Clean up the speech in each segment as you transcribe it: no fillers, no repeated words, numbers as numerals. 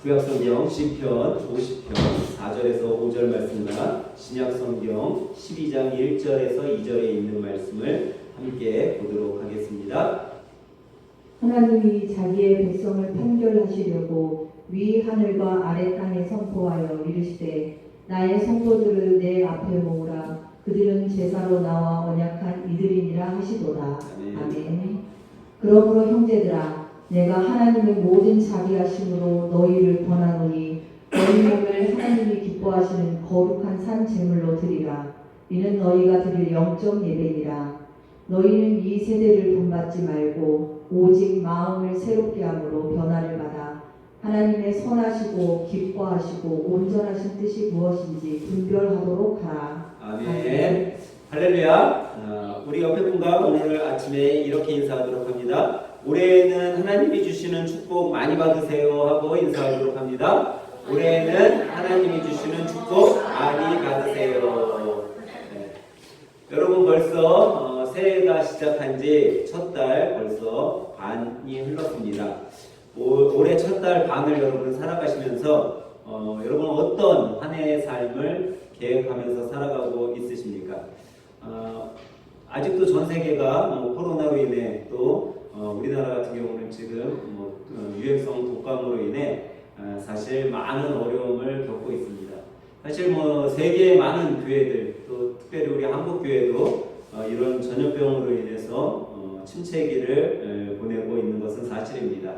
구약성경 시편 50편 4절에서 5절 말씀과 신약성경 12장 1절에서 2절에 있는 말씀을 함께 보도록 하겠습니다. 하나님이 자기의 백성을 판결하시려고 위 하늘과 아래 땅에 선포하여 이르시되 나의 성도들을 내 앞에 모으라. 그들은 제사로 나와 언약한 이들이니라 하시도다. 아멘. 그러므로 형제들아, 내가 하나님의 모든 자비하심으로 너희를 권하노니 너희 몸을 하나님이 기뻐하시는 거룩한 산 제물로 드리라. 이는 너희가 드릴 영적 예배니라. 너희는 이 세대를 본받지 말고 오직 마음을 새롭게 함으로 변화를 받아 하나님의 선하시고 기뻐하시고 온전하신 뜻이 무엇인지 분별하도록 하라. 아멘. 할렐루야. 우리 옆에 분과 오늘 아침에 이렇게 인사하도록 합니다. 올해는 하나님이 주시는 축복 많이 받으세요 하고 인사하도록 합니다. 올해는 하나님이 주시는 축복 많이 받으세요. 네. 여러분 벌써 새해가 시작한 지 첫 달 벌써 반이 흘렀습니다. 올해 첫 달 반을 여러분 살아가시면서 여러분 어떤 한 해의 삶을 계획하면서 살아가고 있으십니까? 아직도 전 세계가 코로나로 인해 또 우리나라 같은 경우는 지금 유행성 독감으로 인해 사실 많은 어려움을 겪고 있습니다. 사실 세계의 많은 교회들 또 특별히 우리 한국 교회도 이런 전염병으로 인해서 침체기를 보내고 있는 것은 사실입니다.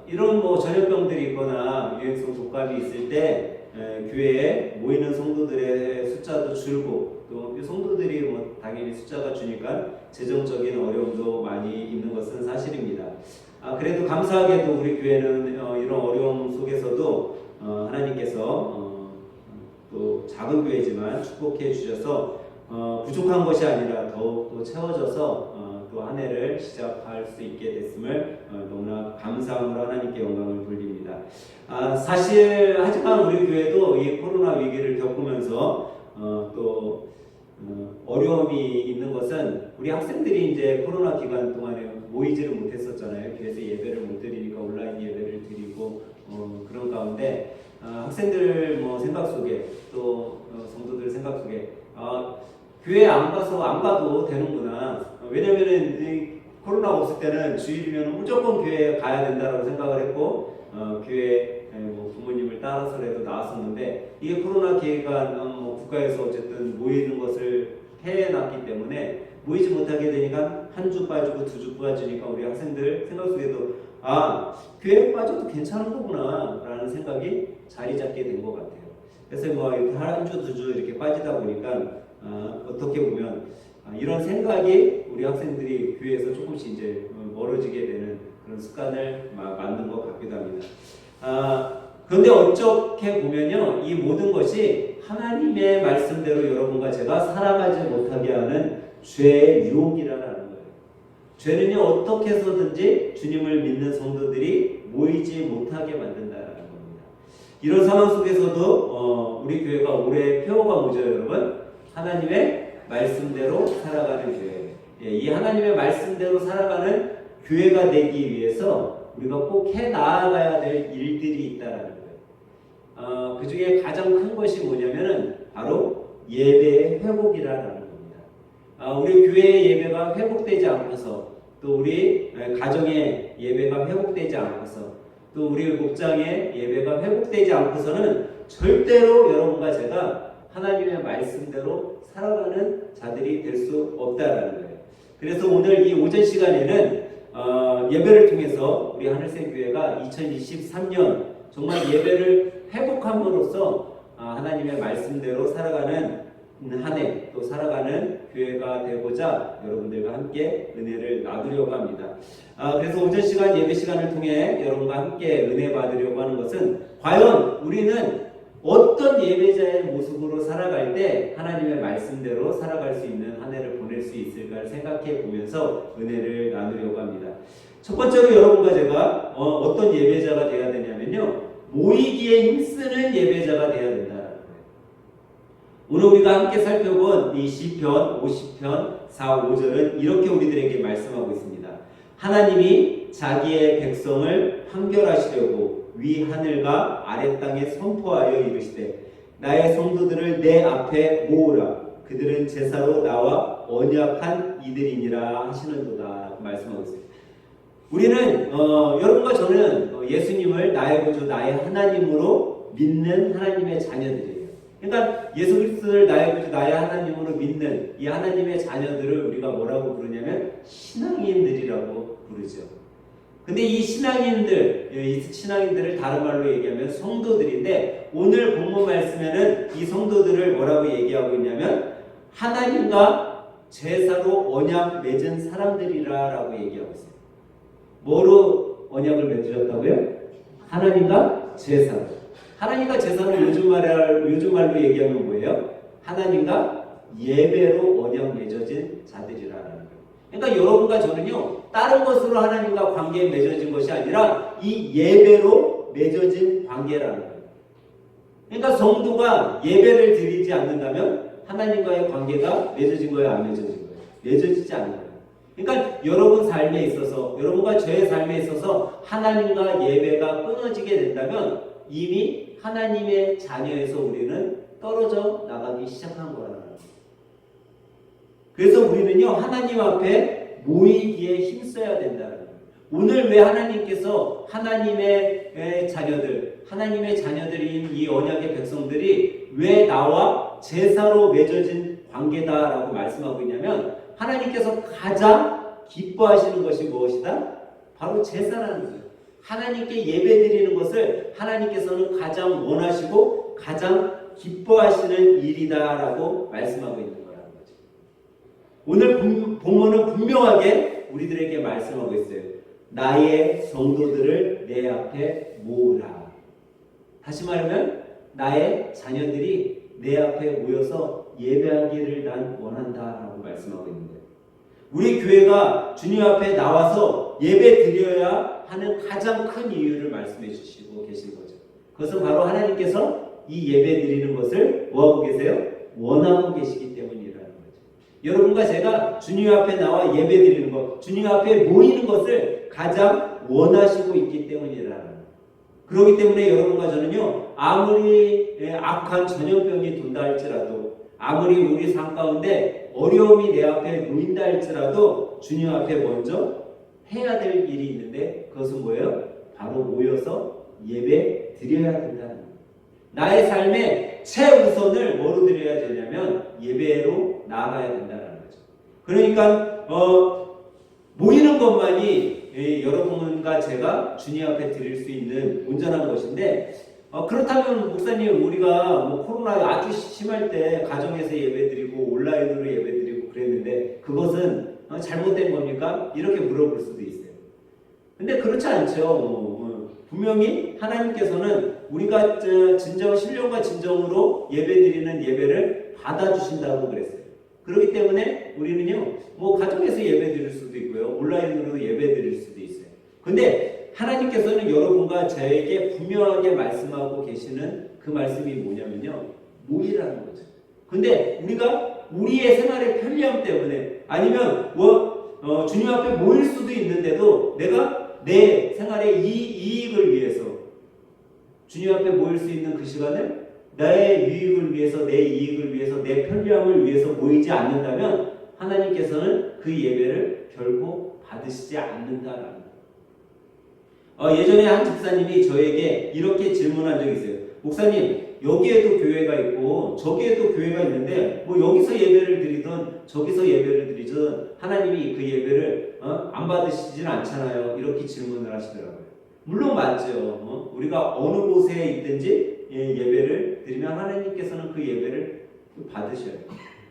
이런 전염병들이 있거나 유행성 독감이 있을 때 교회에 모이는 성도들의 숫자도 줄고 또 성도들이 당연히 숫자가 주니까 재정적인 어려움도 많이 있는 것은 사실입니다. 그래도 감사하게도 우리 교회는 이런 어려움 속에서도 하나님께서 또 작은 교회지만 축복해 주셔서 부족한 것이 아니라 더욱 또 채워져서 또 한 해를 시작할 수 있게 됐음을 너무나 감사함으로 하나님께 영광을 돌립니다. 사실 하지만 우리 교회도 이 코로나 위기를 겪으면서 또 어려움이 있는 것은 우리 학생들이 이제 코로나 기간 동안에 모이지를 못했었잖아요. 그래서 예배를 못 드리니까 온라인 예배를 드리고 그런 가운데 학생들 생각 속에 또 성도들 생각 속에 교회 안 가도 되는구나. 왜냐면은 이 코로나가 없을 때는 주일이면 무조건 교회에 가야 된다고 생각을 했고 교회 부모님을 따라서라도 나왔었는데 이게 코로나 기간 국가에서 어쨌든 모이는 것을 해놨기 때문에 모이지 못하게 되니까 한 주 빠지고 두 주 빠지니까 우리 학생들 생각 속에도 교회 빠져도 괜찮은 거구나 라는 생각이 자리 잡게 된 것 같아요. 그래서 이렇게 한 주 두 주 이렇게 빠지다 보니까 어떻게 보면 이런 생각이 우리 학생들이 교회에서 조금씩 이제 멀어지게 되는 그런 습관을 만든 것 같기도 합니다. 그런데 어떻게 보면요, 이 모든 것이 하나님의 말씀대로 여러분과 제가 살아가지 못하게 하는 죄의 유혹이라는 거예요. 죄는요, 어떻게 해서든지 주님을 믿는 성도들이 모이지 못하게 만든다는 겁니다. 이런 상황 속에서도 우리 교회가 올해 표어가 뭐죠, 여러분? 하나님의 말씀대로 살아가는 교회. 이 하나님의 말씀대로 살아가는 교회가 되기 위해서 우리가 꼭 해 나아가야 될 일들이 있다라는 거예요. 그 중에 가장 큰 것이 뭐냐면은 바로 예배의 회복이라는 겁니다. 우리 교회의 예배가 회복되지 않고서 또 우리 가정의 예배가 회복되지 않고서 또 우리 목장의 예배가 회복되지 않고서는 절대로 여러분과 제가 하나님의 말씀대로 살아가는 자들이 될 수 없다라는 거예요. 그래서 오늘 이 오전 시간에는 예배를 통해서 우리 하늘색 교회가 2023년 정말 예배를 회복함으로써 하나님의 말씀대로 살아가는 한 해 또 살아가는 교회가 되고자 여러분들과 함께 은혜를 나누려고 합니다. 그래서 오전 시간 예배 시간을 통해 여러분과 함께 은혜 받으려고 하는 것은 과연 우리는 어떤 예배자의 모습으로 살아갈 때 하나님의 말씀대로 살아갈 수 있는 한 해를 보낼 수 있을까를 생각해 보면서 은혜를 나누려고 합니다. 첫 번째로 여러분과 제가 어떤 예배자가 되어야 되냐면요, 모이기에 힘쓰는 예배자가 되어야 된다는 거예요. 오늘 우리가 함께 살펴본 이 시편 50편 4, 5절은 이렇게 우리들에게 말씀하고 있습니다. 하나님이 자기의 백성을 판결하시려고 위 하늘과 아래 땅에 선포하여 이르시되 나의 성도들을 내 앞에 모으라. 그들은 제사로 나와 언약한 이들이니라 하시는도다. 말씀하고 있습니다. 우리는 여러분과 저는 예수님을 나의 구주 나의 하나님으로 믿는 하나님의 자녀들이에요. 그러니까 예수 그리스도를 나의 구주 나의 하나님으로 믿는 이 하나님의 자녀들을 우리가 뭐라고 부르냐면 신앙인들이라고 부르죠. 근데 이 신앙인들을 다른 말로 얘기하면 성도들인데, 오늘 본문 말씀에는 이 성도들을 뭐라고 얘기하고 있냐면 하나님과 제사로 언약 맺은 사람들이라고 얘기하고 있어요. 뭐로 언약을 맺으셨다고요? 하나님과 제사로. 하나님과 제사로 요즘 말로 얘기하면 뭐예요? 하나님과 예배로 언약 맺어진 자들이라는 거예요. 그러니까 여러분과 저는요, 다른 것으로 하나님과 관계에 맺어진 것이 아니라 이 예배로 맺어진 관계라는 거예요. 그러니까 성도가 예배를 드리지 않는다면 하나님과의 관계가 맺어진 거예요, 안 맺어진 거예요? 맺어지지 않는 거예요. 그러니까 여러분 삶에 있어서, 여러분과 저의 삶에 있어서 하나님과 예배가 끊어지게 된다면 이미 하나님의 자녀에서 우리는 떨어져 나가기 시작한 거라는 거예요. 그래서 우리는요, 하나님 앞에 모이기에 힘써야 된다는 거예요. 오늘 왜 하나님께서 하나님의 자녀들인 이 언약의 백성들이 왜 나와 제사로 맺어진 관계다라고 말씀하고 있냐면, 하나님께서 가장 기뻐하시는 것이 무엇이다? 바로 제사라는 거예요. 하나님께 예배드리는 것을 하나님께서는 가장 원하시고 가장 기뻐하시는 일이다라고 말씀하고 있는 거라는 거죠. 오늘 본문은 분명하게 우리들에게 말씀하고 있어요. 나의 성도들을 내 앞에 모으라. 다시 말하면 나의 자녀들이 내 앞에 모여서 예배하기를 난 원한다라고 말씀하고 있는 거예요. 우리 교회가 주님 앞에 나와서 예배 드려야 하는 가장 큰 이유를 말씀해 주시고 계신 거죠. 그것은 바로 하나님께서 이 예배 드리는 것을 뭐하고 계세요? 원하고 계시기 때문이라는 거죠. 여러분과 제가 주님 앞에 나와 예배 드리는 것, 주님 앞에 모이는 것을 가장 원하시고 있기 때문이라는 거예요. 그렇기 때문에 여러분과 저는요, 아무리 악한 전염병이 돈다 할지라도, 아무리 우리 삶 가운데 어려움이 내 앞에 놓인다 할지라도 주님 앞에 먼저 해야 될 일이 있는데, 그것은 뭐예요? 바로 모여서 예배 드려야 된다는 거예요. 나의 삶의 최우선을 뭐로 드려야 되냐면 예배로 나아가야 된다는 거죠. 그러니까 모이는 것만이 여러분과 제가 주님 앞에 드릴 수 있는 온전한 것인데, 그렇다면 목사님, 우리가 뭐 코로나 아주 심할 때 가정에서 예배드리고 온라인으로 예배드리고 그랬는데 그것은 잘못된 겁니까? 이렇게 물어볼 수도 있어요. 근데 그렇지 않죠. 분명히 하나님께서는 우리가 진정 신령과 진정으로 예배드리는 예배를 받아주신다고 그랬어요. 그렇기 때문에 우리는요, 뭐 가정에서 예배드릴 수도 있고요, 온라인으로 예배드릴 수도 있어요. 근데 하나님께서는 여러분과 저에게 분명하게 말씀하고 계시는 그 말씀이 뭐냐면요, 모이라는 거죠. 근데 우리가 우리의 생활의 편리함 때문에, 아니면 주님 앞에 모일 수도 있는데도 내가 내 생활의 이익을 위해서 주님 앞에 모일 수 있는 그 시간을 나의 유익을 위해서, 내 이익을 위해서, 내 편리함을 위해서 모이지 않는다면 하나님께서는 그 예배를 결코 받으시지 않는다라는 거예요. 예전에 한 집사님이 저에게 이렇게 질문한 적이 있어요. 목사님, 여기에도 교회가 있고 저기에도 교회가 있는데 뭐 여기서 예배를 드리든 저기서 예배를 드리든 하나님이 그 예배를 안 받으시진 않잖아요. 이렇게 질문을 하시더라고요. 물론 맞죠. 우리가 어느 곳에 있든지 예배를 드리면 하나님께서는 그 예배를 받으셔요.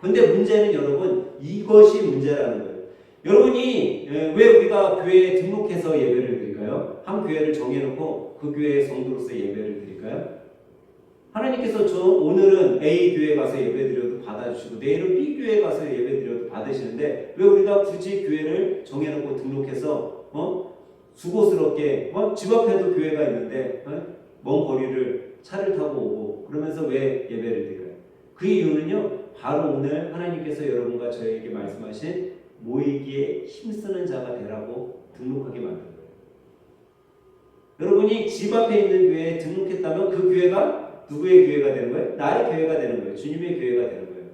근데 문제는 여러분, 이것이 문제라는 거예요. 여러분이 왜 우리가 교회에 등록해서 예배를 드릴까요? 한 교회를 정해놓고 그 교회의 성도로서 예배를 드릴까요? 하나님께서 오늘은 A 교회 가서 예배 드려도 받아주시고 내일은 B 교회 가서 예배 드려도 받으시는데, 왜 우리가 굳이 교회를 정해놓고 등록해서 수고스럽게 집 앞에도 교회가 있는데 먼 거리를 차를 타고 오고 그러면서 왜 예배를 드려요? 그 이유는요, 바로 오늘 하나님께서 여러분과 저에게 말씀하신 모이기에 힘쓰는 자가 되라고 등록하게 만든 거예요. 여러분이 집 앞에 있는 교회에 등록했다면 그 교회가 누구의 교회가 되는 거예요? 나의 교회가 되는 거예요. 주님의 교회가 되는 거예요.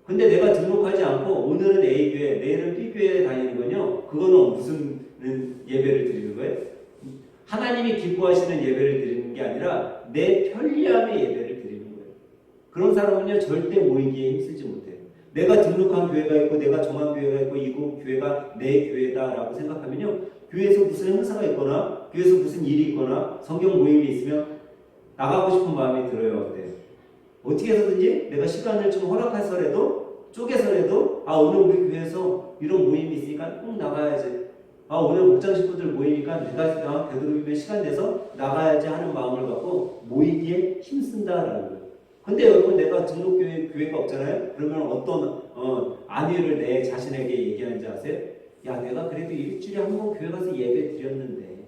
근데 내가 등록하지 않고 오늘은 A 교회, 내일은 B 교회에 다니는 건요. 그거는 무슨 예배를 드리는 거예요? 하나님이 기뻐하시는 예배를 드리는 게 아니라 내 편리함의 예배를 드리는 거예요. 그런 사람은요 절대 모이기에 힘쓰지 못해요. 내가 등록한 교회가 있고 내가 정한 교회가 있고 이 교회가 내 교회다라고 생각하면요 교회에서 무슨 행사가 있거나 교회에서 무슨 일이 있거나 성경 모임이 있으면 나가고 싶은 마음이 들어요. 어때요? 어떻게 해서든지 내가 시간을 좀 허락해서라도 쪼개서라도 오늘 우리 교회에서 이런 모임이 있으니까 꼭 나가야지. 오늘 목장 식구들 모이니까 내가 되도록이면 시간 내서 나가야지 하는 마음을 갖고 모이기에 힘쓴다라는 거예요. 근데 여러분 내가 등록교회가 없잖아요. 그러면 어떤 안위를 내 자신에게 얘기하는지 아세요? 야 내가 그래도 일주일에 한 번 교회 가서 예배 드렸는데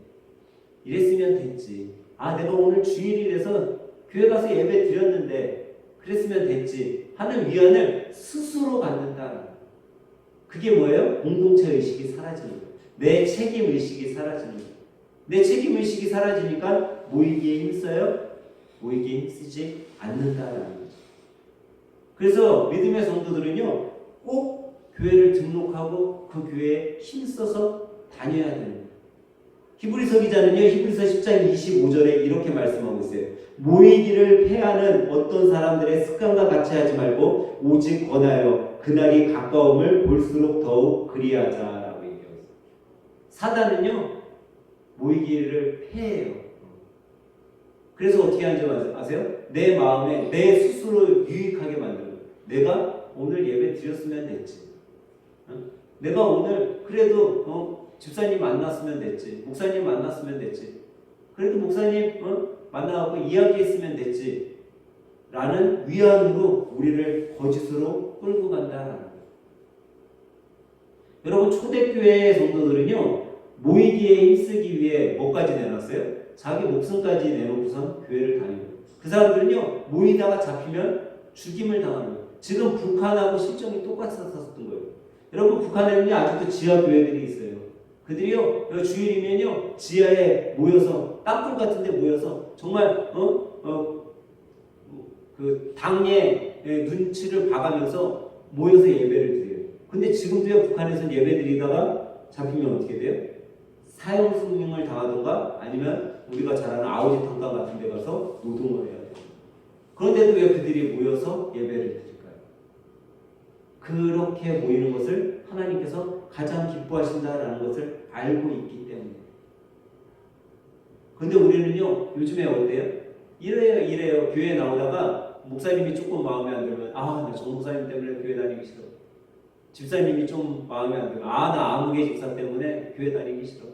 이랬으면 됐지. 내가 오늘 주일이라서 교회 가서 예배 드렸는데 그랬으면 됐지 하는 위안을 스스로 갖는다. 그게 뭐예요? 공동체 의식이 사라지는 거예요. 내 책임 의식이 사라지는 거예요. 내 책임 의식이 사라지니까 모이기에 힘써요? 모이기에 힘쓰지 않는다라는 거죠. 그래서 믿음의 성도들은요 꼭 교회를 등록하고 그 교회에 힘써서 다녀야 되는 거예요. 히브리서 기자는요 히브리서 10장 25절에 이렇게 말씀하고 있어요. 모이기를 패하는 어떤 사람들의 습관과 같이 하지 말고 오직 권하여 그날이 가까움을 볼수록 더욱 그리하자라고 얘기하고 있어요. 사단은요 모이기를 패해요. 그래서 어떻게 하는지 아세요? 내 마음에 내 스스로 유익하게 만들어요. 내가 오늘 예배 드렸으면 됐지. 내가 오늘 그래도 집사님 만났으면 됐지. 목사님 만났으면 됐지. 그래도 목사님 만나갖고 이야기했으면 됐지. 라는 위안으로 우리를 거짓으로 끌고 간다라는 거예요. 여러분 초대교회 성도들은요 모이기에 힘쓰기 위해 뭐까지 내놨어요? 자기 목숨까지 내놓고선 교회를 다니고 그 사람들은요 모이다가 잡히면 죽임을 당하는 거예요. 지금 북한하고 실정이 똑같았었던 거예요. 여러분 북한에는요 아직도 지하 교회들이 있어요. 그들이요 주일이면요 지하에 모여서 땅굴 같은데 모여서 정말 그 당의 눈치를 봐가면서 모여서 예배를 드려요. 근데 지금도요 북한에서 예배 드리다가 잡히면 어떻게 돼요? 사형 승명을 당하던가 아니면 우리가 잘 아는 아우지 탄광 같은 데 가서 노동을 해야 돼요. 그런데도 왜 그들이 모여서 예배를 드릴까요? 그렇게 모이는 것을 하나님께서 가장 기뻐하신다라는 것을 알고 있기 때문에. 그런데 우리는요 요즘에 어때요? 이래요. 교회에 나오다가 목사님이 조금 마음에 안 들면 나 정 목사님 때문에 교회 다니기 싫어. 집사님이 좀 마음에 안 들면 나 아무개 집사 때문에 교회 다니기 싫어.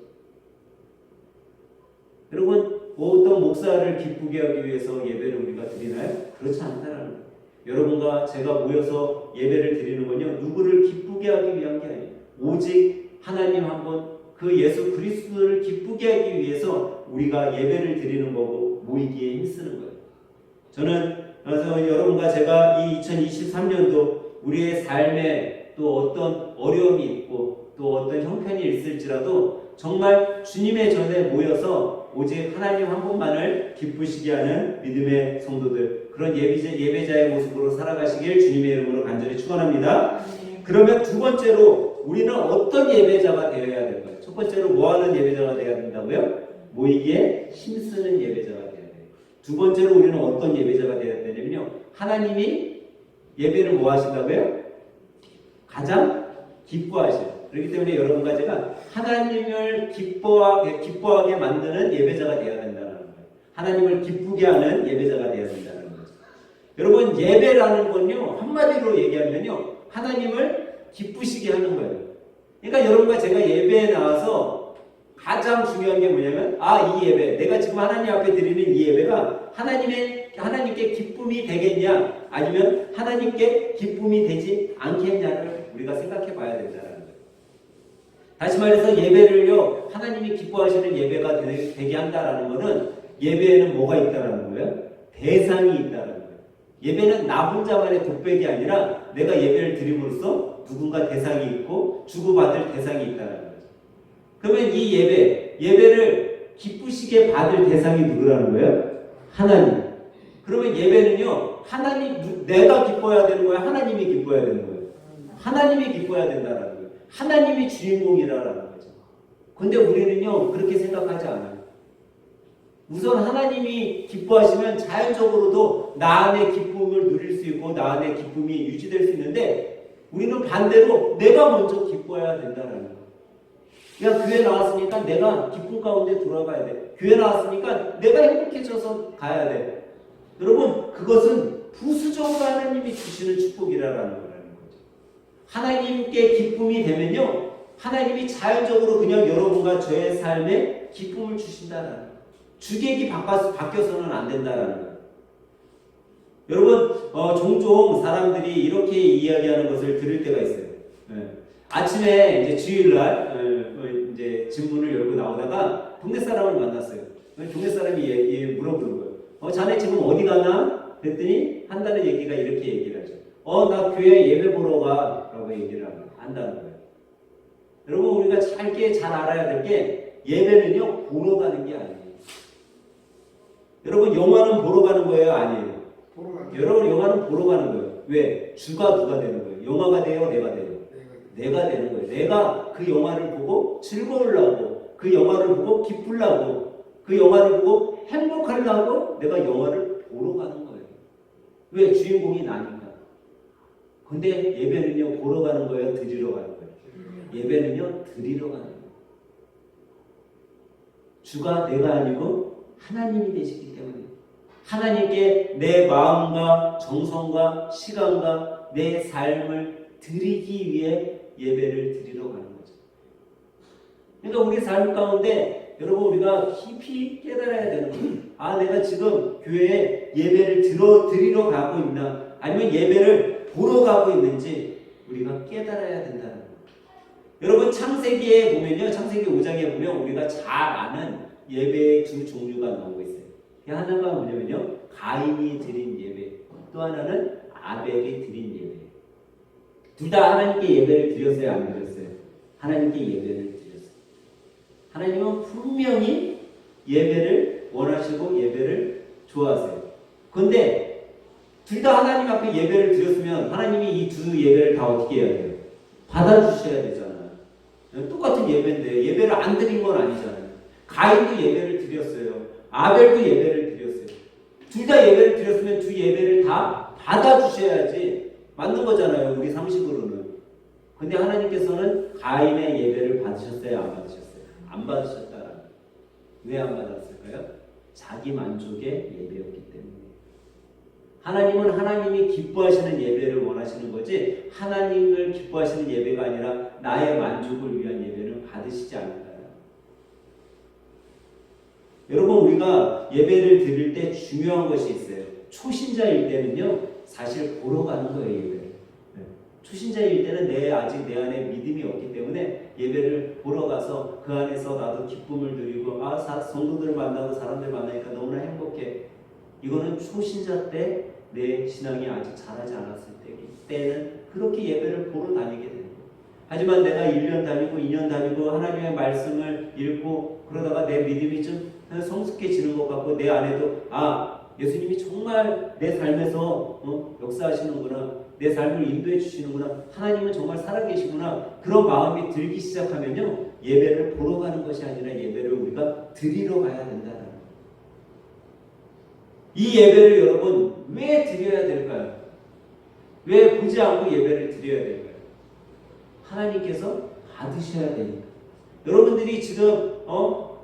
여러분 어떤 목사를 기쁘게 하기 위해서 예배를 우리가 드리나요? 그렇지 않다라는 거예요. 여러분과 제가 모여서 예배를 드리는 건요 누구를 기쁘게 하기 위한 게 아니에요. 오직 하나님 한 분 그 예수 그리스도를 기쁘게 하기 위해서 우리가 예배를 드리는 거고 모이기에 힘쓰는 거예요. 저는 그래서 여러분과 제가 이 2023년도 우리의 삶에 또 어떤 어려움이 있고 또 어떤 형편이 있을지라도 정말 주님의 전에 모여서 오직 하나님 한 분만을 기쁘시게 하는 믿음의 성도들 그런 예배자의 모습으로 살아가시길 주님의 이름으로 간절히 축원합니다. 그러면 두 번째로 우리는 어떤 예배자가 되어야 될까요? 첫 번째로 뭐하는 예배자가 되어야 된다고요? 모이기에 힘쓰는 예배자가 되어야 돼요. 두 번째로 우리는 어떤 예배자가 되어야 되냐면요 하나님이 예배를 뭐 하신다고요? 가장 기뻐하셔요. 그렇기 때문에 여러분과 제가 하나님을 기뻐하게 만드는 예배자가 되어야 된다는 거예요. 하나님을 기쁘게 하는 예배자가 되어야 된다는 거죠. 여러분 예배라는 건요 한마디로 얘기하면요 하나님을 기쁘시게 하는 거예요. 그러니까 여러분과 제가 예배에 나와서 가장 중요한 게 뭐냐면 이 예배 내가 지금 하나님 앞에 드리는 이 예배가 하나님께 기쁨이 되겠냐 아니면 하나님께 기쁨이 되지 않겠냐를 우리가 생각해 봐야 된다는 거예요. 다시 말해서 예배를요 하나님이 기뻐하시는 예배가 되게 한다라는 것은 예배에는 뭐가 있다라는 거예요? 대상이 있다라는 거예요. 예배는 나 혼자만의 독백이 아니라 내가 예배를 드림으로써 누군가 대상이 있고 주고받을 대상이 있다는 거죠. 그러면 이 예배를 기쁘시게 받을 대상이 누구라는 거예요? 하나님. 그러면 예배는요, 하나님, 내가 기뻐야 되는 거예요? 하나님이 기뻐야 되는 거예요? 하나님이 기뻐야 된다는 거예요. 하나님이 주인공이라는 거죠. 근데 우리는요, 그렇게 생각하지 않아요. 우선 하나님이 기뻐하시면 자연적으로도 나 안에 기쁨을 누릴 수 있고 나 안에 기쁨이 유지될 수 있는데 우리는 반대로 내가 먼저 기뻐해야 된다는 거예요. 그냥 교회 나왔으니까 내가 기쁨 가운데 돌아가야 돼. 교회 나왔으니까 내가 행복해져서 가야 돼. 여러분, 그것은 부수적으로 하나님이 주시는 축복이라는 거라는 거죠. 하나님께 기쁨이 되면요, 하나님이 자연적으로 그냥 여러분과 저의 삶에 기쁨을 주신다는 거예요. 주객이 바뀌어서는 안 된다는 거예요. 여러분, 종종 사람들이 이렇게 이야기하는 것을 들을 때가 있어요. 아침에 이제 주일날 이제 집문을 열고 나오다가 동네 사람을 만났어요. 동네 사람이 물어보는 거예요. 자네 지금 어디 가나? 그랬더니 한다는 얘기가 이렇게 얘기를 하죠. 나 교회 예배 보러 가. 라고 얘기를 한다는 거예요. 여러분, 우리가 잘 알아야 될 게 예배는요, 보러 가는 게 아니에요. 여러분, 영화는 보러 가는 거예요? 아니에요? 여러분, 영화는 보러 가는 거예요. 왜? 주가 누가 되는 거예요? 영화가 돼요? 내가 돼요? 내가 되는 거예요. 내가 그 영화를 보고 즐거우려고, 그 영화를 보고 기쁘려고, 그 영화를 보고 행복하려고 내가 영화를 보러 가는 거예요. 왜? 주인공이 나니까. 근데 예배는요, 보러 가는 거예요? 드리러 가는 거예요? 예배는요, 드리러 가는 거예요. 주가 내가 아니고 하나님이 되시기 때문에 하나님께 내 마음과 정성과 시간과 내 삶을 드리기 위해 예배를 드리러 가는 거죠. 그러니까 우리 삶 가운데 여러분, 우리가 깊이 깨달아야 되는 거예요. 내가 지금 교회에 예배를 드리러 가고 있나, 아니면 예배를 보러 가고 있는지 우리가 깨달아야 된다는 거예요. 여러분, 창세기에 보면요, 창세기 5장에 보면 우리가 잘 아는 예배의 두 종류가 나오고 있어요. 하나가 뭐냐면요, 가인이 드린 예배, 또 하나는 아벨이 드린 예배. 둘 다 하나님께 예배를 드렸어요, 안 드렸어요? 하나님께 예배를 드렸어요. 하나님은 분명히 예배를 원하시고 예배를 좋아하세요. 그런데 둘 다 하나님 앞에 예배를 드렸으면 하나님이 이 두 예배를 다 어떻게 해야 돼요? 받아주셔야 되잖아요. 똑같은 예배인데 예배를 안 드린 건 아니잖아요. 가인도 예배를 드렸어요. 아벨도 예배를 드렸어요. 둘 다 예배를 드렸으면 두 예배를 다 받아주셔야지 맞는 거잖아요, 우리 상식으로는. 근데 하나님께서는 가인의 예배를 받으셨어요, 안 받으셨어요? 안 받으셨다. 왜 안 받았을까요? 자기 만족의 예배였기 때문에. 하나님은 하나님이 기뻐하시는 예배를 원하시는 거지, 하나님을 기뻐하시는 예배가 아니라 나의 만족을 위한 예배는 받으시지 않는다. 여러분, 우리가 예배를 드릴 때 중요한 것이 있어요. 초신자일 때는요, 사실 보러 가는 거예요, 예배를. 초신자일 때는 아직 내 안에 믿음이 없기 때문에 예배를 보러 가서 그 안에서 나도 기쁨을 누리고, 성도들을 만나고 사람들 만나니까 너무나 행복해. 이거는 초신자 때 내 신앙이 아직 자라지 않았을 때는 그렇게 예배를 보러 다니게 되는 거예요. 하지만 내가 1년 다니고 2년 다니고 하나님의 말씀을 읽고 그러다가 내 믿음이 좀 성숙해지는 것 같고 내 안에도 예수님이 정말 내 삶에서 역사하시는구나, 내 삶을 인도해 주시는구나, 하나님은 정말 살아계시구나, 그런 마음이 들기 시작하면요, 예배를 보러 가는 것이 아니라 예배를 우리가 드리러 가야 된다는 거예요. 이 예배를 여러분 왜 드려야 될까요? 왜 보지 않고 예배를 드려야 될까요? 하나님께서 받으셔야 되니까. 여러분들이 지금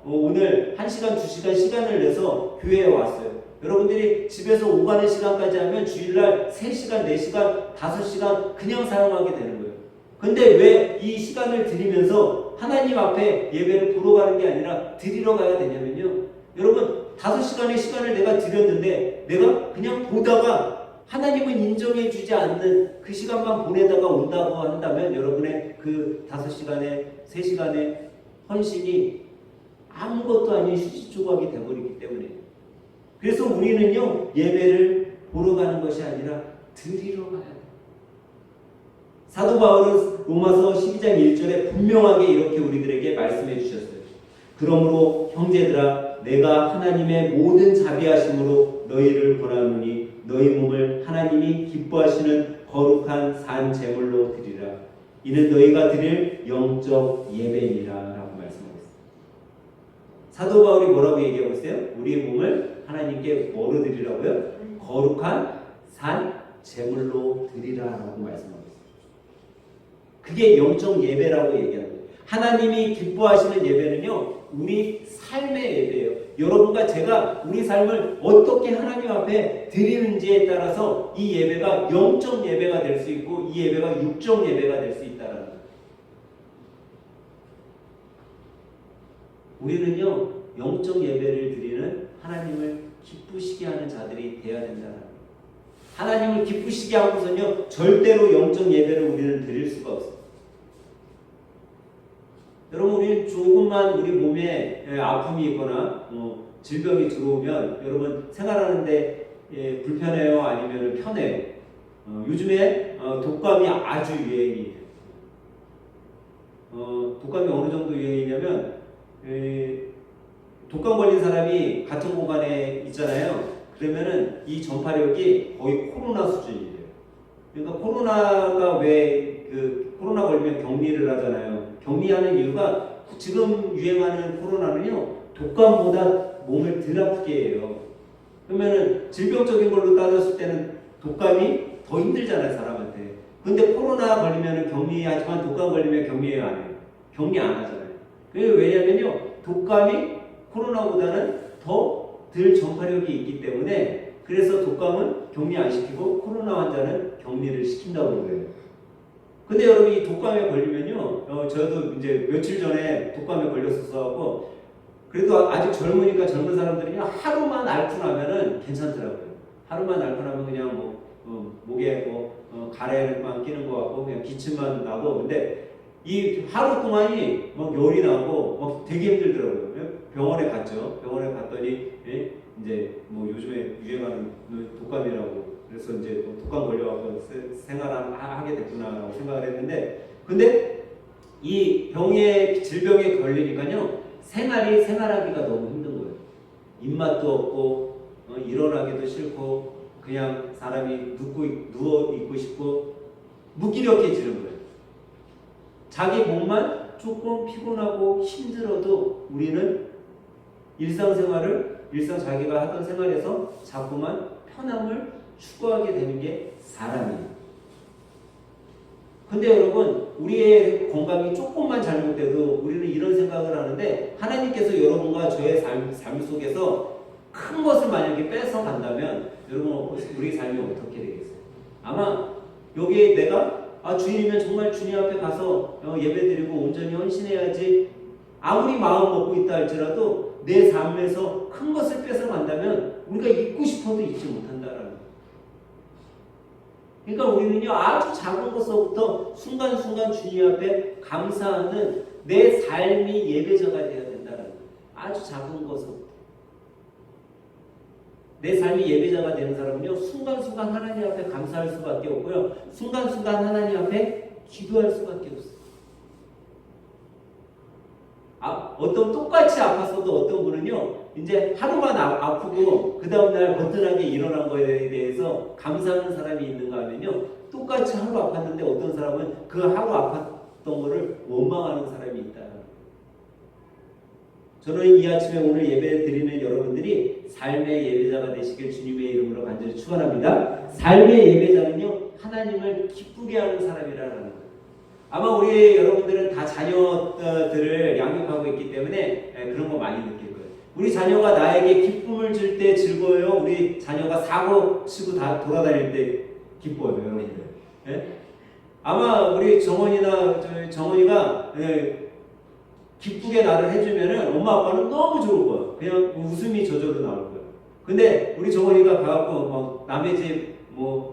오늘 1시간, 2시간 시간을 내서 교회에 왔어요. 여러분들이 집에서 오가는 시간까지 하면 주일날 3시간, 4시간, 5시간 그냥 사용하게 되는 거예요. 근데 왜 이 시간을 드리면서 하나님 앞에 예배를 보러 가는 게 아니라 드리러 가야 되냐면요, 여러분 5시간의 시간을 내가 드렸는데 내가 그냥 보다가 하나님은 인정해 주지 않는 그 시간만 보내다가 온다고 한다면 여러분의 그 5시간의 3시간의 헌신이 아무것도 아닌 휴지 조각이 되어버리기 때문에, 그래서 우리는요, 예배를 보러 가는 것이 아니라 드리러 가야 돼요. 사도 바울은 로마서 12장 1절에 분명하게 이렇게 우리들에게 말씀해 주셨어요. 그러므로 형제들아 내가 하나님의 모든 자비하심으로 너희를 권하노니 너희 몸을 하나님이 기뻐하시는 거룩한 산 제물로 드리라. 이는 너희가 드릴 영적 예배니라 라고 말씀하고 있습니다. 사도 바울이 뭐라고 얘기하고 있어요? 우리의 몸을 하나님께 뭐로 드리라고요? 거룩한 산 제물로 드리라라고 말씀하고 있습니다. 그게 영적 예배라고 얘기하는 거예요. 하나님이 기뻐하시는 예배는요, 우리 삶의 예배예요. 여러분과 제가 우리 삶을 어떻게 하나님 앞에 드리는지에 따라서 이 예배가 영적 예배가 될 수 있고 이 예배가 육적 예배가 될 수 있다는 거예요. 우리는요, 영적 예배를 드리는 하나님을 기쁘시게 하는 자들이 되어야 된다는 거예요. 하나님을 기쁘시게 하고서는요, 절대로 영적 예배를 우리는 드릴 수가 없어요. 여러분, 우리 조금만 우리 몸에 아픔이 있거나 질병이 들어오면 여러분 생활하는데 불편해요? 아니면 편해요? 요즘에 독감이 아주 유행이에요. 독감이 어느 정도 유행이냐면 독감 걸린 사람이 같은 공간에 있잖아요. 그러면은 이 전파력이 거의 코로나 수준이에요. 그러니까 코로나가 왜 코로나 걸리면 격리를 하잖아요. 격리하는 이유가 지금 유행하는 코로나는요, 독감보다 몸을 덜 아프게 해요. 그러면은 질병적인 걸로 따졌을 때는 독감이 더 힘들잖아요, 사람한테. 근데 코로나 걸리면 격리하지만 독감 걸리면 격리 안 해요. 격리 안 하잖아요. 왜냐면요, 독감이 코로나보다는 더 덜 전파력이 있기 때문에 그래서 독감은 격리 안 시키고 코로나 환자는 격리를 시킨다고 그래요. 근데 여러분 이 독감에 걸리면요, 저도 이제 며칠 전에 독감에 걸렸었어. 그래도 아직 젊으니까 젊은 사람들이 하루만 앓고 나면은 괜찮더라고요. 하루만 앓고 나면 그냥 목에 가래만 끼는 것 같고 그냥 기침만 나고. 근데 이 하루 동안이 막 열이 나고 막 되게 힘들더라고요. 병원에 갔죠. 병원에 갔더니 이제 요즘에 유행하는 독감이라고. 그래서 이제 독감 걸려갖고 생활하게 됐구나라고 생각을 했는데, 근데 이 질병에 걸리니까요, 생활하기가 너무 힘든 거예요. 입맛도 없고, 일어나기도 싫고, 그냥 사람이 누워 있고 싶고, 무기력해지는 거예요. 자기 몸만 조금 피곤하고 힘들어도 우리는 일상 자기가 하던 생활에서 자꾸만 편함을 추구하게 되는 게 사람이에요. 근데 여러분, 우리의 건강이 조금만 잘못돼도 우리는 이런 생각을 하는데, 하나님께서 여러분과 저의 삶 속에서 큰 것을 만약에 뺏어 간다면 여러분 우리 삶이 어떻게 되겠어요? 아마 여기에 내가 주님이면 정말 주님 앞에 가서 예배드리고 온전히 헌신해야지, 아무리 마음 먹고 있다 할지라도 내 삶에서 큰 것을 뺏어 간다면 우리가 잊고 싶어도 잊지 못한다라는 거예요. 그러니까 우리는요, 아주 작은 것부터 순간순간 주님 앞에 감사하는 내 삶이 예배자가 되어야 된다는 거예요. 아주 작은 것부터. 내 삶이 예배자가 되는 사람은요, 순간순간 하나님 앞에 감사할 수밖에 없고요, 순간순간 하나님 앞에 기도할 수밖에 없어요. 어떤 똑같이 아팠어도 어떤 분은요, 이제 하루만 아프고 그 다음날 거뜬하게 일어난 거에 대해서 감사하는 사람이 있는가 하면요, 똑같이 하루 아팠는데 어떤 사람은 그 하루 아팠던 거를 원망하는 사람이 있다. 저는 이 아침에 오늘 예배 드리는 여러분들이 삶의 예배자가 되시길 주님의 이름으로 간절히 축원합니다. 삶의 예배자는요, 하나님을 기쁘게 하는 사람이라는 거예요. 아마 우리 여러분들은 다 자녀들을 양육하고 있기 때문에 그런 거 많이 느낄 거예요. 우리 자녀가 나에게 기쁨을 줄 때 즐거워요? 우리 자녀가 사고 치고 다 돌아다닐 때 기뻐요, 여러분들? 예? 아마 우리 정원이가 기쁘게 나를 해주면은 엄마 아빠는 너무 좋을 거야. 그냥 웃음이 저절로 나올 거야. 근데 우리 정원이가 가갖고 남의 집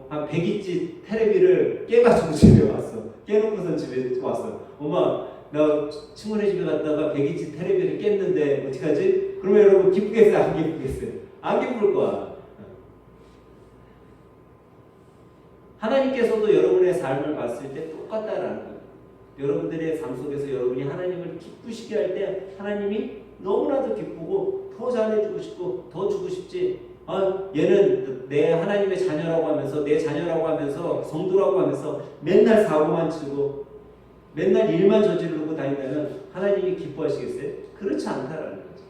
한 100인치 테레비를 깨가지고 집에 왔어. 깨놓고선 집에 왔어. 엄마, 나 친구네 집에 갔다가 100인치 테레비를 깼는데 어떡하지? 그러면 여러분 기쁘겠어요? 안 기쁘겠어요? 안 기쁠 거야. 하나님께서도 여러분의 삶을 봤을 때 똑같다라는 거예요. 여러분들의 삶 속에서 여러분이 하나님을 기쁘시게 할 때 하나님이 너무나도 기쁘고 더 잘해주고 싶고 더 주고 싶지. 얘는 내 하나님의 자녀라고 하면서 내 자녀라고 하면서 성도라고 하면서 맨날 사고만 치고 맨날 일만 저지르고 다닌다면 하나님이 기뻐하시겠어요? 그렇지 않다라는 거죠.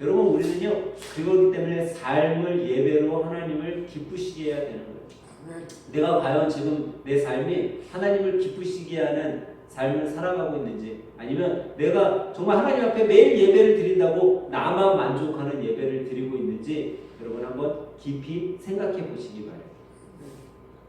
여러분 우리는요 그거기 때문에 삶을 예배로 하나님을 기쁘시게 해야 되는 거예요. 내가 과연 지금 내 삶이 하나님을 기쁘시게 하는 삶을 살아가고 있는지, 아니면 내가 정말 하나님 앞에 매일 예배를 드린다고 나만 만족하는 예배를 드리고 있는지 여러분 한번 깊이 생각해 보시기 바랍니다.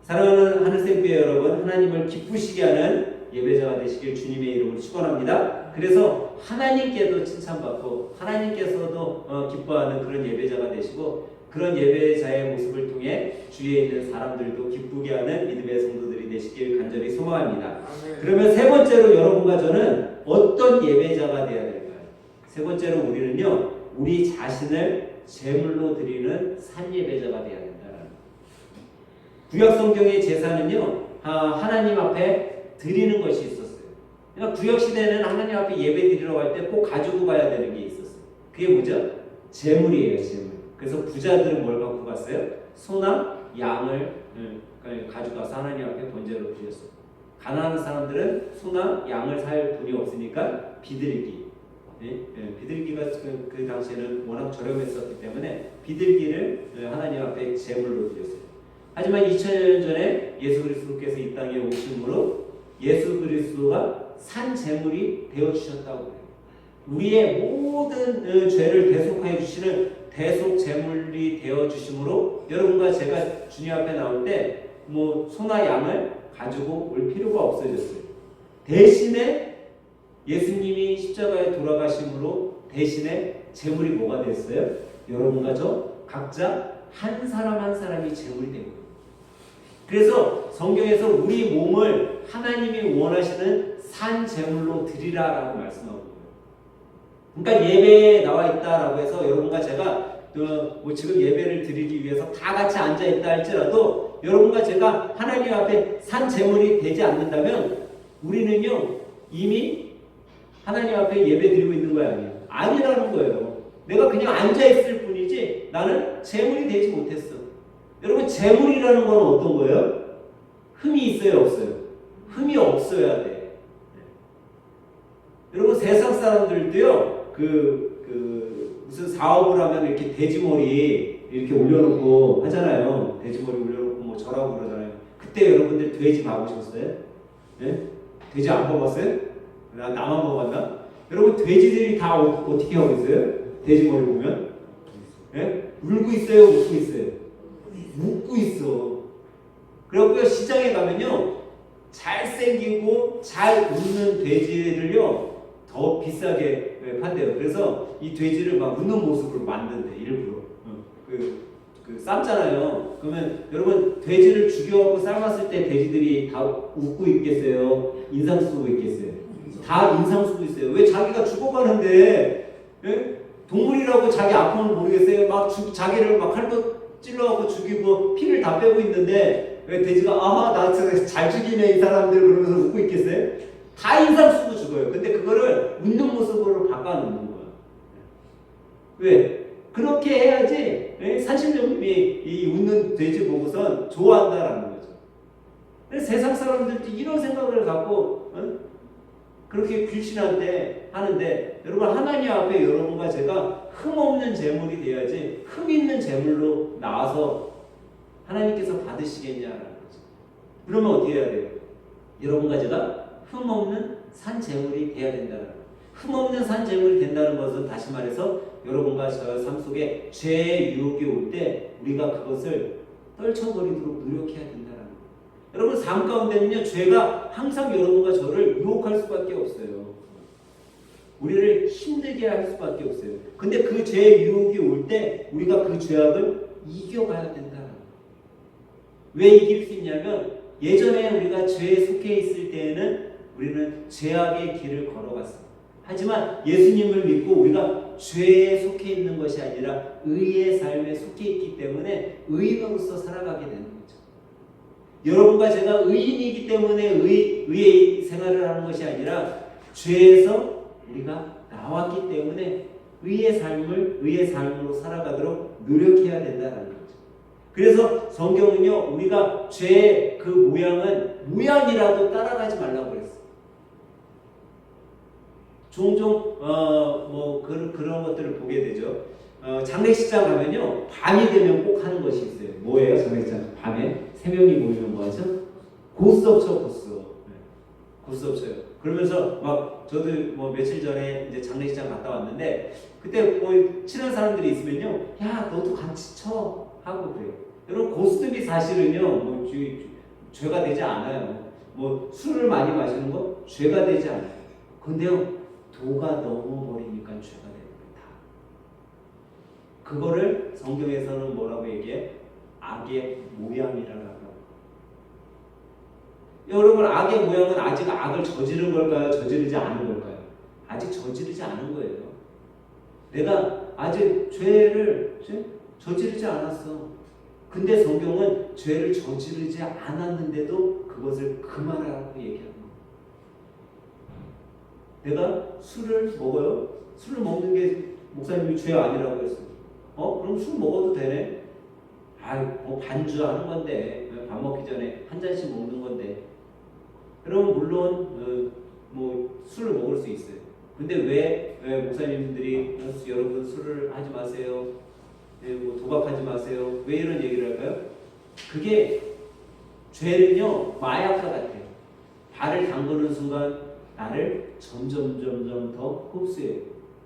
사랑하는 하늘샘교회 여러분, 하나님을 기쁘시게 하는 예배자가 되시길 주님의 이름으로 축원합니다. 그래서 하나님께도 칭찬받고 하나님께서도 기뻐하는 그런 예배자가 되시고, 그런 예배자의 모습을 통해 주위에 있는 사람들도 기쁘게 하는 믿음의 성도들이 되시길 간절히 소망합니다. 그러면 세 번째로 여러분과 저는 어떤 예배자가 되어야 될까요? 세 번째로 우리는요, 우리 자신을 제물로 드리는 산 예배자가 되어야 된다는 거예요. 구약 성경의 제사는요, 하나님 앞에 드리는 것이 있었어요. 그러니까 구약 시대는 하나님 앞에 예배 드리러 갈 때 꼭 가지고 가야 되는 게 있었어요. 그게 뭐죠? 제물이에요, 제물. 그래서 부자들은 뭘 갖고 갔어요? 소나 양을 가져가서 하나님 앞에 번제로 드렸어요. 가난한 사람들은 소나 양을 살 돈이 없으니까 비둘기. 비둘기가 그 당시에는 워낙 저렴했었기 때문에 비둘기를 하나님 앞에 제물로 드렸어요. 하지만 2000년 전에 예수 그리스도께서 이 땅에 오심으로 예수 그리스도가 산 제물이 되어 주셨다고 해요. 우리의 모든 죄를 대속하여 주시는 대속 제물이 되어 주심으로 여러분과 제가 주님 앞에 나올 때 뭐 소나 양을 가지고 올 필요가 없어졌어요. 대신에 예수님이 십자가에 돌아가심으로 대신에 제물이 뭐가 됐어요? 여러분과 저 각자 한 사람 한 사람이 제물이 된 거예요. 그래서 성경에서 우리 몸을 하나님이 원하시는 산 제물로 드리라라고 말씀하고 있어요. 그러니까 예배에 나와 있다라고 해서 여러분과 제가 뭐 지금 예배를 드리기 위해서 다 같이 앉아 있다 할지라도 여러분과 제가 하나님 앞에 산 제물이 되지 않는다면 우리는요 이미 하나님 앞에 예배 드리고 있는 거야 아니라는 거예요. 내가 그냥 앉아 있을 뿐이지 나는 제물이 되지 못했어. 여러분 제물이라는 건 어떤 거예요? 흠이 있어요, 없어요? 흠이 없어야 돼. 여러분 세상 사람들도요 무슨 사업을 하면 이렇게 돼지머리 이렇게 올려놓고 하잖아요. 돼지머리 올려놓고 뭐 절하고 그러잖아요. 그때 여러분들 돼지 봐보셨어요? 네? 돼지 안 봐봤어요? 나만 봐봤나? 여러분 돼지들이 다 어떻게 하고 있어요? 돼지머리 보면? 네? 울고 있어요? 웃고 있어요? 웃고 있어. 그래갖고요 시장에 가면요 잘생기고 잘 웃는 돼지를요 더 비싸게 판대요. 그래서 이 돼지를 막 웃는 모습으로 만든대 일부러. 삶잖아요. 그러면 여러분 돼지를 죽여갖고 삶았을 때 돼지들이 다 웃고 있겠어요? 인상 쓰고 있겠어요? 다 인상 쓰고 있어요. 왜? 자기가 죽어가는데 동물이라고 자기 아픔을 모르겠어요? 막 자기를 막 칼로 찔러갖고 죽이고 피를 다 빼고 있는데 왜 돼지가 나 잘 죽이네 이 사람들 그러면서 웃고 있겠어요? 다 인상 쓰고 죽어요. 근데 그거를 웃는 모습으로 바꿔놓는 거예요. 왜? 그렇게 해야지 산신령님이 이 웃는 돼지 보고선 좋아한다라는 거죠. 세상 사람들도 이런 생각을 갖고 그렇게 귀신한테 하는데 여러분 하나님 앞에 여러분과 제가 흠없는 제물이 돼야지 흠 있는 제물로 나와서 하나님께서 받으시겠냐라는 거죠. 그러면 어떻게 해야 돼요? 여러분과 제가 흠없는 산 제물이 돼야 된다는 거예요. 흠없는 산 제물이 된다는 것은 다시 말해서 여러분과 저 삶 속에 죄의 유혹이 올 때 우리가 그것을 떨쳐버리도록 노력해야 된다는 거예요. 여러분 삶 가운데는요 죄가 항상 여러분과 저를 유혹할 수밖에 없어요. 우리를 힘들게 할 수밖에 없어요. 근데 그 죄의 유혹이 올 때 우리가 그 죄악을 이겨가야 된다는 거예요. 왜 이길 수 있냐면 예전에 우리가 죄에 속해 있을 때에는 우리는 죄악의 길을 걸어갔어요. 하지만 예수님을 믿고 우리가 죄에 속해 있는 것이 아니라 의의 삶에 속해 있기 때문에 의인으로서 살아가게 되는 거죠. 여러분과 제가 의인이기 때문에 의의 생활을 하는 것이 아니라 죄에서 우리가 나왔기 때문에 의의 삶으로 살아가도록 노력해야 된다는 거죠. 그래서 성경은요, 우리가 죄의 그 모양은 모양이라도 따라가지 말라고 그랬어요. 종종 그런 것들을 보게 되죠. 장례식장 가면요, 밤이 되면 꼭 하는 것이 있어요. 뭐예요? 장례식장 밤에 세 명이 모이면 뭐 하죠? 고스톱 쳐, 고스톱 쳐요. 그러면서 막 저도 뭐 며칠 전에 이제 장례식장 갔다 왔는데 그때 뭐 친한 사람들이 있으면요, 야 너도 같이 쳐 하고 그래요. 여러분 고스톱이 사실은요 뭐 죄가 되지 않아요. 뭐 술을 많이 마시는 거 죄가 되지 않아요. 근데요 도가 넘어버리니까 죄가 되는 거다. 그거를 성경에서는 뭐라고 얘기해? 악의 모양이라고 하고. 여러분 악의 모양은 아직 악을 저지른 걸까요? 저지르지 않은 걸까요? 아직 저지르지 않은 거예요. 내가 아직 죄를 저지르지 않았어. 근데 성경은 죄를 저지르지 않았는데도 그것을 그만하라고 얘기하는 거예요. 내가 술을 먹어요? 술을 먹는 게 목사님이 죄 아니라고 했어요. 그럼 술 먹어도 되네? 뭐 반주하는 건데 밥 먹기 전에 한 잔씩 먹는 건데. 여러분 물론 뭐 술을 먹을 수 있어요. 근데 왜 목사님들이 여러분 술을 하지 마세요, 뭐 도박하지 마세요, 왜 이런 얘기를 할까요? 그게 죄는요 마약과 같아요. 발을 담그는 순간 나를 점점 더 흡수해요.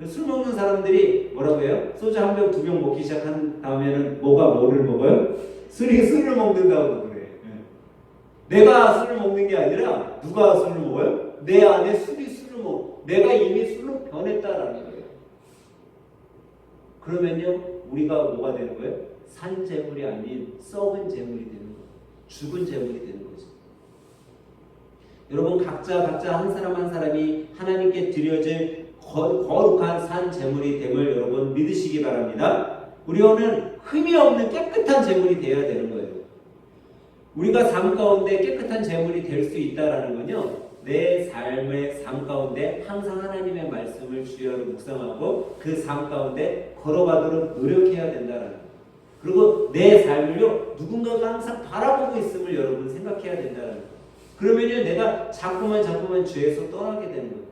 술 먹는 사람들이 뭐라고 해요? 소주 한 병, 두 병 먹기 시작한 다음에는 뭐를 먹어요? 술을 먹는다고 그래. 내가 술을 먹는 게 아니라 누가 술을 먹어요? 내 안에 술이 술을 먹어. 내가 이미 술로 변했다라는 거예요. 그러면요 우리가 뭐가 되는 거예요? 산 재물이 아닌 썩은 재물이 되는 거예요. 죽은 재물이 되는 거죠. 여러분 각자 한 사람 한 사람이 하나님께 드려질 거룩한 산 재물이 됨을 여러분 믿으시기 바랍니다. 우리는 흠이 없는 깨끗한 재물이 되어야 되는 거예요. 우리가 삶 가운데 깨끗한 재물이 될 수 있다라는 건요, 내 삶의 삶 가운데 항상 하나님의 말씀을 주야로 묵상하고 그 삶 가운데 걸어가도록 노력해야 된다라는 거예요. 그리고 내 삶을요 누군가가 항상 바라보고 있음을 여러분 생각해야 된다는 거예요. 그러면요 내가 자꾸만 죄에서 떠나게 되는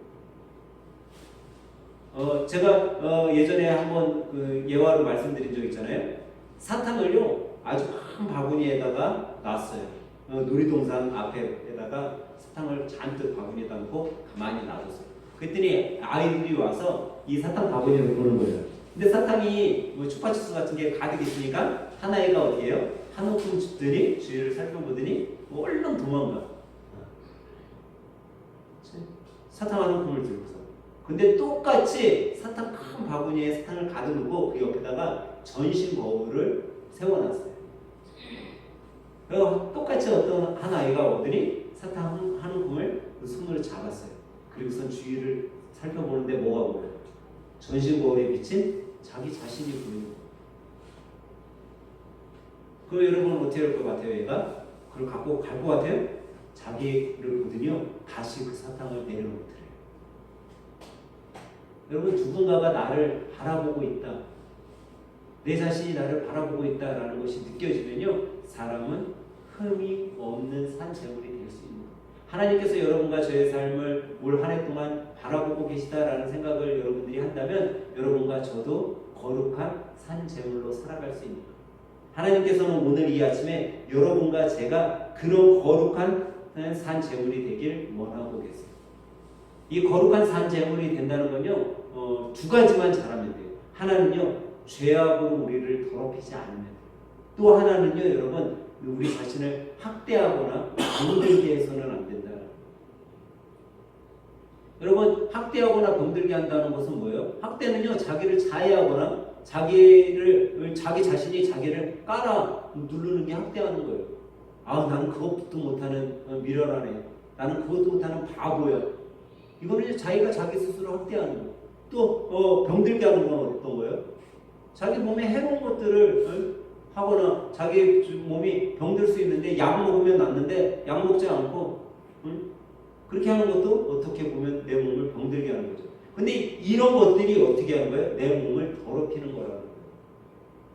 거예요. 제가 예전에 한번 그 예화로 말씀드린 적 있잖아요. 사탕을요 아주 큰 바구니에다가 놨어요. 놀이동산 앞에다가 사탕을 잔뜩 바구니에 담고 가만히 놔뒀어요. 그랬더니 아이들이 와서 이 사탕 바구니를 보는 거예요. 근데 사탕이 뭐 chupachups 같은 게 가득 있으니까 하나이가 어디에요? 한 움큼 줍더니 주위를 살펴보더니 얼른 도망가. 사탕 한 움큼을 들고서. 근데 똑같이 사탕 큰 바구니에 사탕을 가득 넣고 그 옆에다가 전신 거울을 세워놨어요. 그리고 똑같이 어떤 한 아이가 오더니 사탕 한 움큼을 그 손으로 잡았어요. 그리고선 주위를 살펴보는데 뭐가 보여요? 전신 거울에 비친 자기 자신이 보이는 거예요. 그럼 여러분은 어떻게 할 것 같아요? 얘가 그걸 갖고 갈 것 같아요? 자기를 보더니요 다시 그 사탕을 내려놓더래요. 여러분 누군가가 나를 바라보고 있다, 내 자신이 나를 바라보고 있다라는 것이 느껴지면요 사람은 흠이 없는 산 재물이 될 수 있는 거예요. 하나님께서 여러분과 저의 삶을 올 한 해 동안 바라보고 계시다라는 생각을 여러분들이 한다면 여러분과 저도 거룩한 산 재물로 살아갈 수 있는 거예요. 하나님께서는 오늘 이 아침에 여러분과 제가 그런 거룩한 산 재물이 되길 원하고 계세요. 이 거룩한 산 재물이 된다는 건요 두 가지만 잘하면 돼요. 하나는요 죄악으로 우리를 더럽히지 않으면 돼요. 또 하나는요 여러분 우리 자신을 학대하거나 병들게 해서는 안 된다. 여러분 학대하거나 병들게 한다는 것은 뭐예요? 학대는요 자기를 자해하거나 자기 자신이 자기를 깔아 누르는 게 학대하는 거예요. 나는 그것도 못하는 미련하네. 나는 그것도 못하는 바보야. 이거는 자기가 자기 스스로 학대하는 거예요. 또 병들게 하는 건 어떤 거예요? 자기 몸에 해로운 것들을 하거나 자기 몸이 병들 수 있는데 약 먹으면 낫는데 약 먹지 않고 그렇게 하는 것도 어떻게 보면 내 몸을 병들게 하는 거죠. 근데 이런 것들이 어떻게 하는 거예요? 내 몸을 더럽히는 거라는 거예요.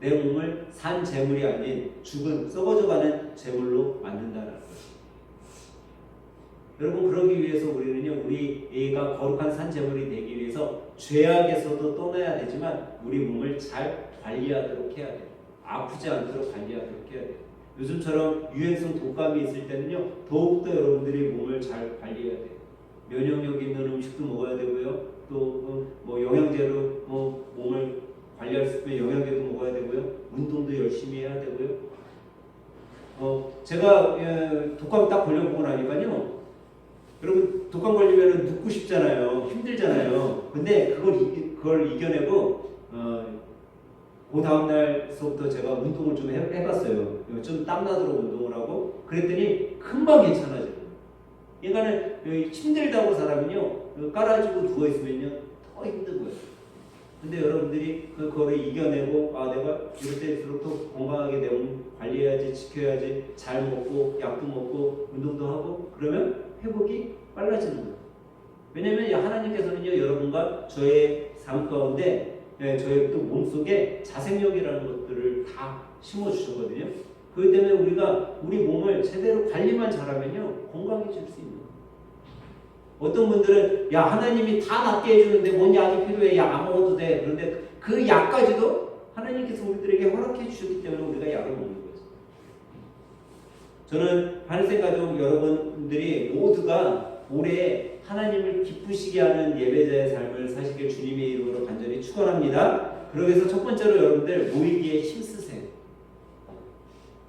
내 몸을 산 재물이 아닌 죽은 썩어져가는 재물로 만든다는 거예요. 여러분, 그러기 위해서 우리는요, 우리가 거룩한 산 재물이 되기 위해서 죄악에서도 떠나야 되지만 우리 몸을 잘 관리하도록 해야 돼요. 아프지 않도록 관리하도록 해야 돼요. 요즘처럼 유행성 독감이 있을 때는요, 더욱더 여러분들이 몸을 잘 관리해야 돼요. 면역력 있는 음식도 먹어야 되고요. 또 뭐 영양제로 몸을 관리할 수 있는 영양제도 먹어야 되고요. 운동도 열심히 해야 되고요. 제가 독감 딱 걸려보고 나니까요. 여러분, 독감 걸리면 눕고 싶잖아요. 힘들잖아요. 근데 그걸 이겨내고 그 다음날서부터 제가 운동을 좀 해봤어요. 좀 땀나도록 운동을 하고 그랬더니 금방 괜찮아져요. 인간은 힘들다고 사람은요, 깔아주고 누워있으면요 더 힘든 거예요. 근데 여러분들이 그거를 이겨내고 내가 이럴 때일수록 더 건강하게 내 몸 관리해야지, 지켜야지, 잘 먹고 약도 먹고 운동도 하고 그러면 회복이 빨라지는 거예요. 왜냐하면 하나님께서는요, 여러분과 저의 삶 가운데 저의 또 몸속에 자생력이라는 것들을 다 심어주셨거든요. 그렇기 때문에 우리가 우리 몸을 제대로 관리만 잘하면요 건강해질 수 있는 거예요. 어떤 분들은 하나님이 다 낫게 해주는데 뭔 약이 필요해? 약 안 먹어도 돼. 그런데 그 약까지도 하나님께서 우리들에게 허락해 주셨기 때문에 우리가 약을 먹는 거죠. 저는 하늘생 가족 여러분들이 모두가 올해 하나님을 기쁘시게 하는 예배자의 삶을 사시길 주님의 이름으로 간절히 축원합니다. 그러기 위해서 첫 번째로 여러분들 모이기에 힘쓰세요.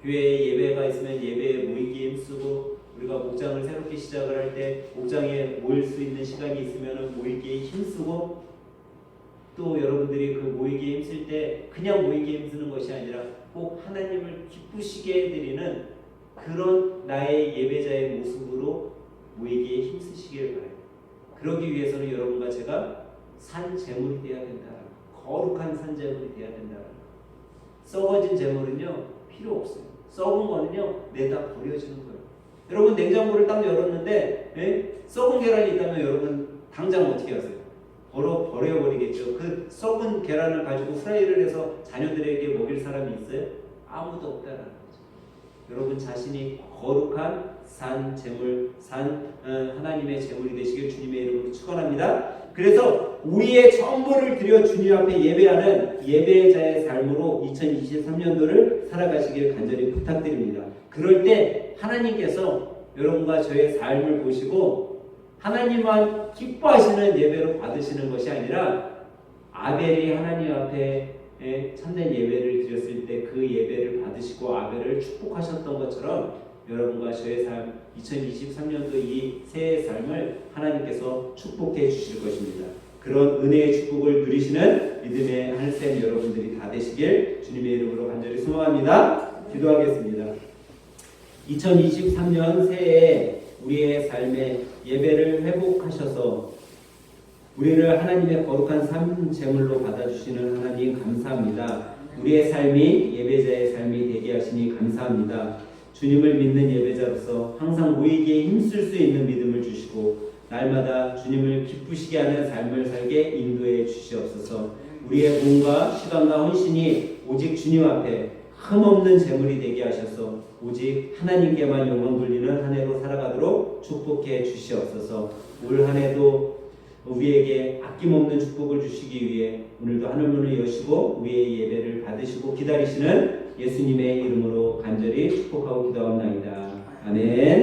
교회에 예배가 있으면 예배에 모이기에 힘쓰고, 우리가 목장을 새롭게 시작을 할 때 목장에 모일 수 있는 시간이 있으면 모이기에 힘쓰고, 또 여러분들이 그 모이기에 힘쓸 때 그냥 모이기에 힘쓰는 것이 아니라 꼭 하나님을 기쁘시게 해드리는 그런 나의 예배자의 모습으로 모이기에 힘쓰시길 바라요. 그러기 위해서는 여러분과 제가 산 제물이 되어야 된다. 거룩한 산 제물이 되어야 된다. 썩어진 제물은요 필요 없어요. 썩은 거는요 내다 버려지는 거예요. 여러분, 냉장고를 딱 열었는데 썩은 계란이 있다면 여러분 당장 어떻게 하세요? 버려버리겠죠. 그 썩은 계란을 가지고 프라이를 해서 자녀들에게 먹일 사람이 있어요? 아무도 없다는 거죠. 여러분 자신이 거룩한 산 제물, 하나님의 제물이 되시길 주님의 이름으로 축원합니다. 그래서 우리의 전부를 드려 주님 앞에 예배하는 예배자의 삶으로 2023년도를 살아가시길 간절히 부탁드립니다. 그럴 때 하나님께서 여러분과 저의 삶을 보시고 하나님만 기뻐하시는 예배로 받으시는 것이 아니라 아벨이 하나님 앞에 참된 예배를 드렸을 때 그 예배를 받으시고 아벨을 축복하셨던 것처럼 여러분과 저의 삶 2023년도 이 새해 삶을 하나님께서 축복해 주실 것입니다. 그런 은혜의 축복을 누리시는 믿음의 하늘샘 여러분들이 다 되시길 주님의 이름으로 간절히 소망합니다. 기도하겠습니다. 2023년 새해에 우리의 삶에 예배를 회복하셔서 우리를 하나님의 거룩한 삶 제물로 받아주시는 하나님 감사합니다. 우리의 삶이 예배자의 삶이 되게 하시니 감사합니다. 주님을 믿는 예배자로서 항상 모이기에 힘쓸 수 있는 믿음을 주시고 날마다 주님을 기쁘시게 하는 삶을 살게 인도해 주시옵소서. 우리의 몸과 시간과 헌신이 오직 주님 앞에 흠없는 재물이 되게 하셔서 오직 하나님께만 영광 돌리는 한 해로 살아가도록 축복해 주시옵소서. 올 한 해도 우리에게 아낌없는 축복을 주시기 위해 오늘도 하늘문을 여시고 우리의 예배를 받으시고 기다리시는 예수님의 이름으로 간절히 축복하고 기도합니다. 아멘.